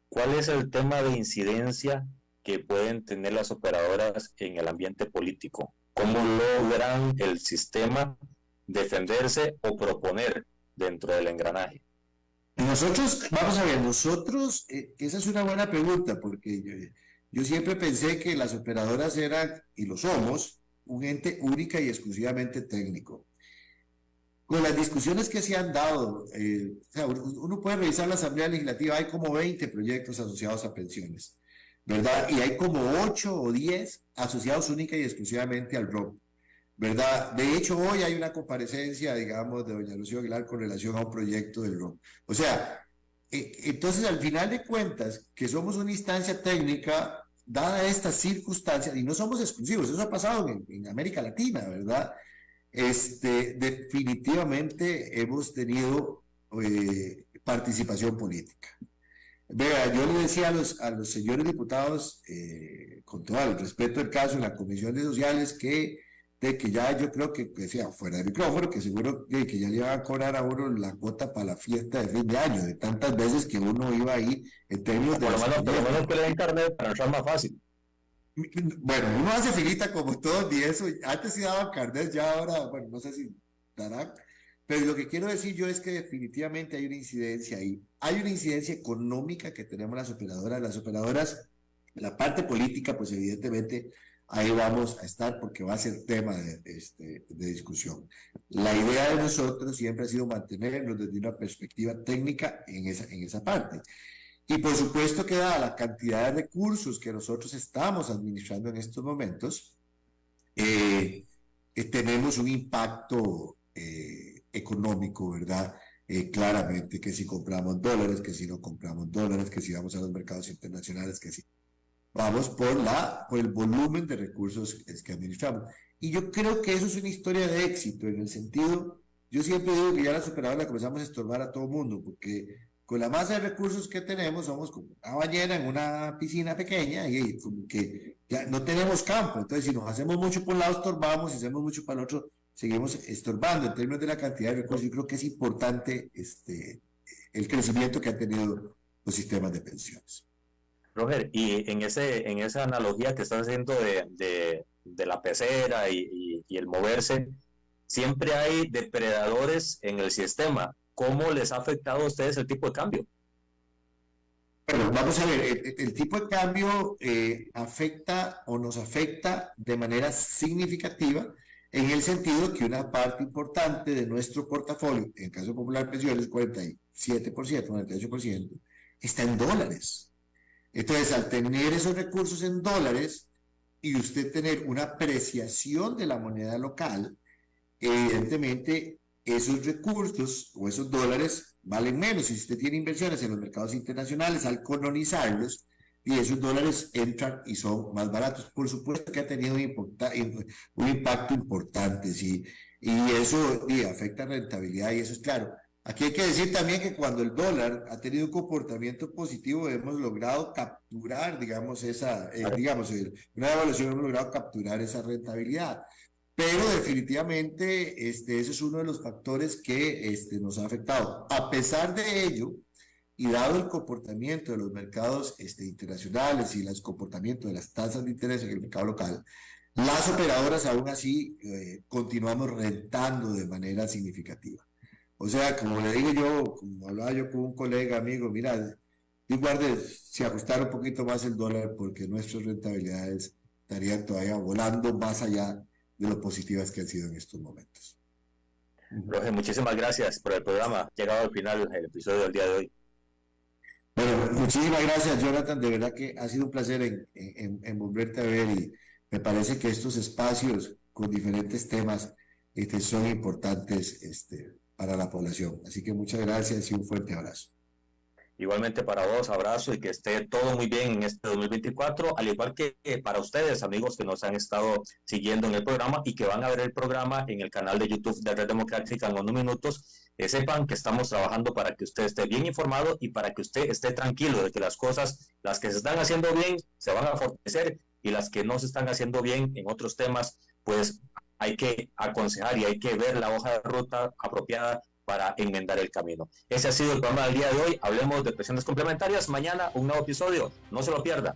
¿Cuál es el tema de incidencia que pueden tener las operadoras en el ambiente político? ¿Cómo logran el sistema defenderse o proponer dentro del engranaje? Nosotros, vamos a ver, esa es una buena pregunta, porque yo siempre pensé que las operadoras eran, y lo somos, un ente única y exclusivamente técnico. Con las discusiones que se han dado, o sea, uno puede revisar la Asamblea Legislativa, hay como 20 proyectos asociados a pensiones, ¿verdad? Y hay como 8 o 10 asociados única y exclusivamente al ROP, ¿verdad? De hecho, hoy hay una comparecencia, digamos, de doña Rocío Aguilar con relación a un proyecto del ROP. O sea, entonces, al final de cuentas, que somos una instancia técnica, dada estas circunstancias, y no somos exclusivos, eso ha pasado en América Latina, ¿verdad? Definitivamente hemos tenido participación política. Vea, yo le decía a los señores diputados, con todo el respeto del caso, en la Comisión de Sociales, que ya yo creo que decía fuera de micrófono, que seguro que ya le iban a cobrar a uno la cuota para la fiesta de fin de año, de tantas veces que uno iba ahí en términos de... Por lo menos que le den carnet para entrar más fácil. Bueno, uno hace filita como todos, y eso, antes sí daban carnet, ya ahora, bueno, no sé si darán, pero lo que quiero decir yo es que definitivamente hay una incidencia ahí. Hay una incidencia económica que tenemos las operadoras, la parte política, pues evidentemente ahí vamos a estar porque va a ser tema de discusión. La idea de nosotros siempre ha sido mantenernos desde una perspectiva técnica en esa parte. Y por supuesto que dada la cantidad de recursos que nosotros estamos administrando en estos momentos, tenemos un impacto económico, ¿verdad? Claramente, que si compramos dólares, que si no compramos dólares, que si vamos a los mercados internacionales, que si vamos por el volumen de recursos que administramos. Y yo creo que eso es una historia de éxito, en el sentido, yo siempre digo que ya las operadoras comenzamos a estorbar a todo mundo, porque con la masa de recursos que tenemos, somos como una ballena en una piscina pequeña y como que ya no tenemos campo. Entonces, si nos hacemos mucho por un lado, estorbamos, si hacemos mucho para el otro, seguimos estorbando. En términos de la cantidad de recursos, yo creo que es importante el crecimiento que han tenido los sistemas de pensiones. Roger, y en esa analogía que estás haciendo de la pecera y el moverse, siempre hay depredadores en el sistema. ¿Cómo les ha afectado a ustedes el tipo de cambio? Bueno, vamos a ver, el tipo de cambio afecta o nos afecta de manera significativa en el sentido que una parte importante de nuestro portafolio, en el caso Popular Pensiones, 47%, 48%, está en dólares. Entonces, al tener esos recursos en dólares y usted tener una apreciación de la moneda local, evidentemente esos recursos o esos dólares valen menos. Si usted tiene inversiones en los mercados internacionales, al colonizarlos, y esos dólares entran y son más baratos. Por supuesto que ha tenido un impacto importante, sí, y eso afecta rentabilidad, y eso es claro. Aquí hay que decir también que cuando el dólar ha tenido un comportamiento positivo, hemos logrado capturar, digamos, una devaluación, hemos logrado capturar esa rentabilidad. Pero definitivamente eso es uno de los factores que nos ha afectado. A pesar de ello, y dado el comportamiento de los mercados internacionales y el comportamiento de las tasas de interés en el mercado local, las operadoras aún así continuamos rentando de manera significativa. O sea, como le digo yo, como hablaba yo con un colega amigo, mira, si ajustara un poquito más el dólar, porque nuestras rentabilidades estarían todavía volando más allá de lo positivas que han sido en estos momentos. Roger, muchísimas gracias por el programa. Llegado al final del episodio del día de hoy. Bueno, muchísimas gracias, Jonathan. De verdad que ha sido un placer en volverte a ver, y me parece que estos espacios con diferentes temas son importantes para la población. Así que muchas gracias y un fuerte abrazo. Igualmente para vos, abrazo, y que esté todo muy bien en este 2024, al igual que para ustedes, amigos que nos han estado siguiendo en el programa y que van a ver el programa en el canal de YouTube de Red Democrática en unos minutos. Sepan que estamos trabajando para que usted esté bien informado y para que usted esté tranquilo de que las cosas, las que se están haciendo bien, se van a fortalecer, y las que no se están haciendo bien en otros temas, pues hay que aconsejar y hay que ver la hoja de ruta apropiada para enmendar el camino. Ese ha sido el programa del día de hoy. Hablemos de pensiones complementarias. Mañana un nuevo episodio. No se lo pierda.